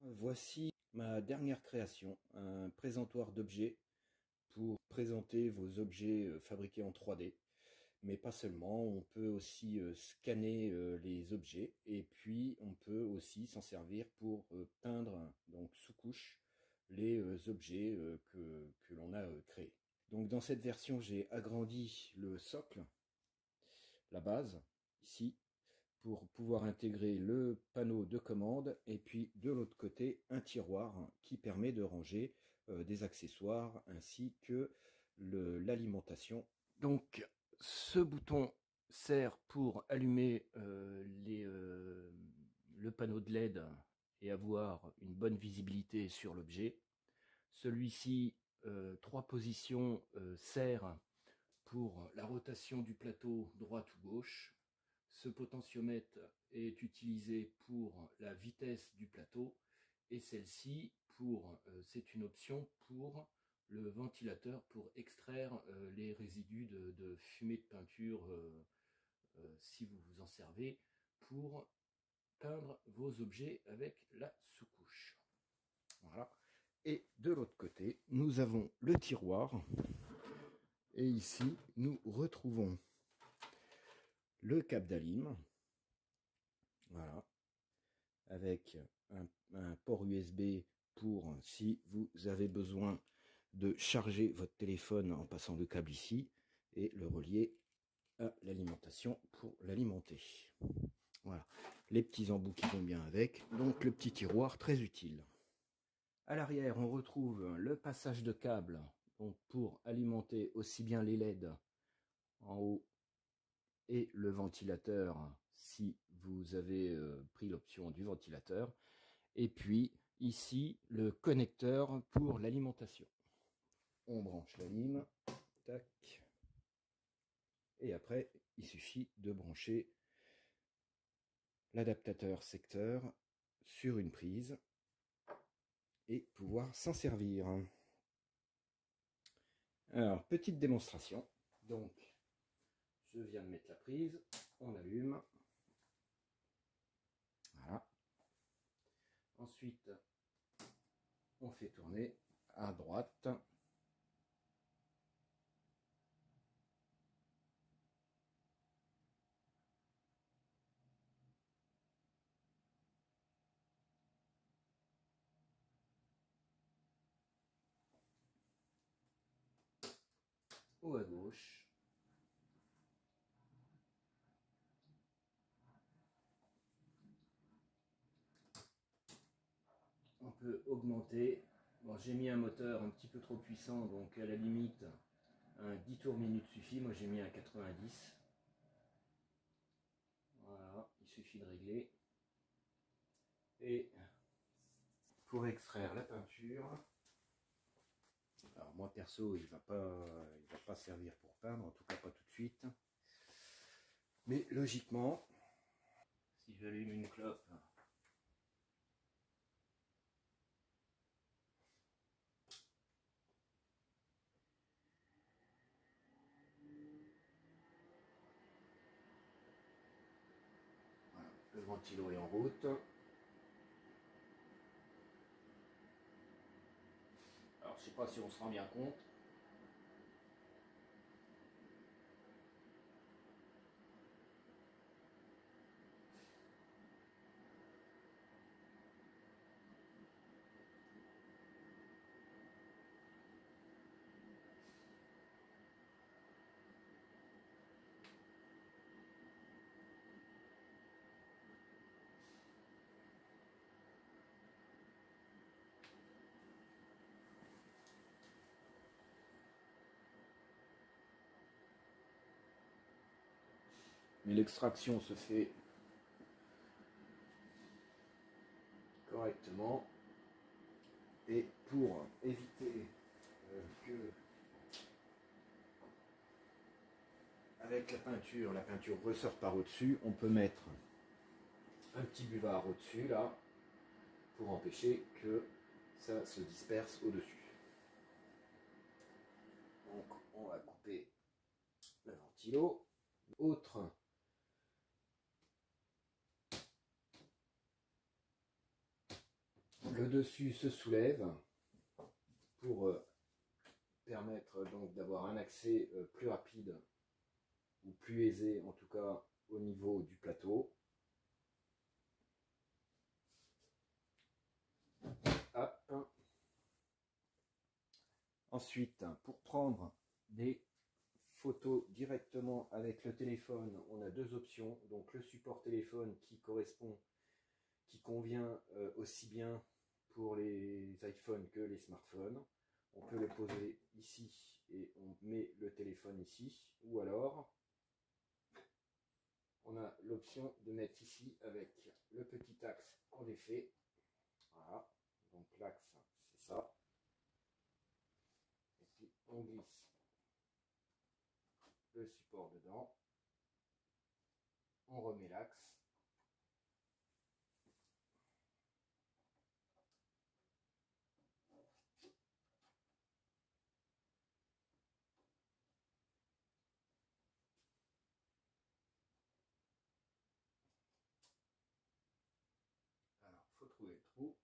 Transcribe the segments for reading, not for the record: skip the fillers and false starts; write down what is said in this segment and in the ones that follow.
Voici ma dernière création, un présentoir d'objets pour présenter vos objets fabriqués en 3D. Mais pas seulement, on peut aussi scanner les objets et puis on peut aussi s'en servir pour peindre, donc sous couche, les objets que l'on a créés. Donc dans cette version, j'ai agrandi le socle, la base, ici, pour pouvoir intégrer le panneau de commande et puis de l'autre côté un tiroir qui permet de ranger des accessoires ainsi que l'alimentation. Donc ce bouton sert pour allumer le panneau de LED et avoir une bonne visibilité sur l'objet. Celui-ci, 3 positions, sert pour la rotation du plateau droite ou gauche. Ce potentiomètre est utilisé pour la vitesse du plateau et celle-ci c'est une option pour le ventilateur pour extraire les résidus de fumée de peinture si vous vous en servez pour peindre vos objets avec la sous-couche. Voilà. Et de l'autre côté, nous avons le tiroir. Et ici, nous retrouvons le câble d'Alim, voilà, avec un port USB pour si vous avez besoin de charger votre téléphone en passant le câble ici, et le relier à l'alimentation pour l'alimenter. Voilà, les petits embouts qui vont bien avec, donc le petit tiroir très utile. À l'arrière, on retrouve le passage de câble donc pour alimenter aussi bien les LED en haut et le ventilateur si vous avez pris l'option du ventilateur, et puis ici le connecteur pour l'alimentation. On branche la lime, tac, et après il suffit de brancher l'adaptateur secteur sur une prise et pouvoir s'en servir. Alors, petite démonstration. Donc, je viens de mettre la prise, on allume. Voilà. Ensuite, on fait tourner à droite. Ou à gauche. On peut augmenter. Bon, j'ai mis un moteur un petit peu trop puissant, donc à la limite, un 10 tours minute suffit. Moi, j'ai mis un 90. Voilà, il suffit de régler. Et pour extraire la peinture, alors moi perso, il va pas servir pour peindre, en tout cas pas tout de suite. Mais logiquement, si j'allume une clope, voilà, le ventilo est en route. Alors je sais pas si on se rend bien compte. Mais l'extraction se fait correctement. Et pour éviter que avec la peinture ressorte par au-dessus, on peut mettre un petit buvard au-dessus là pour empêcher que ça se disperse au-dessus. Donc on va couper le ventilo. Autre Le dessus se soulève pour permettre donc d'avoir un accès plus rapide ou plus aisé, en tout cas au niveau du plateau. Hop. Ensuite, pour prendre des photos directement avec le téléphone, on a deux options. Donc le support téléphone qui convient aussi bien pour les iPhones que les smartphones. On peut le poser ici et on met le téléphone ici, ou alors on a l'option de mettre ici avec le petit axe qu'on défait. Voilà, donc l'axe c'est ça. Et puis on glisse le support dedans, on remet l'axe. Alors, il faut trouver le trou.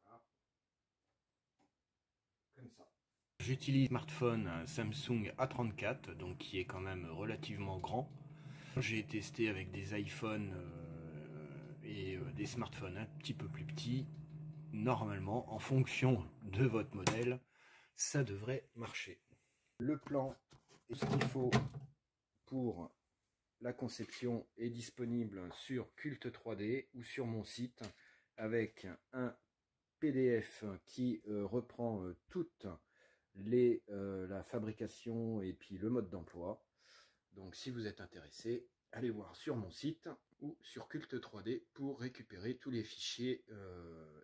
Voilà, comme ça. J'utilise un smartphone Samsung A34, donc qui est quand même relativement grand. J'ai testé avec des iPhones et des smartphones un petit peu plus petits. Normalement, en fonction de votre modèle, ça devrait marcher. Le plan et ce qu'il faut pour la conception est disponible sur Cult 3D ou sur mon site avec un PDF qui reprend toute la fabrication et puis le mode d'emploi. Donc si vous êtes intéressé, allez voir sur mon site ou sur Cult 3D pour récupérer tous les fichiers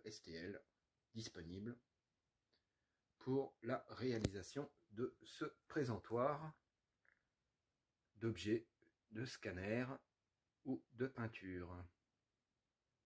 STL disponibles pour la réalisation de ce présentoir d'objets, de scanner ou de peinture.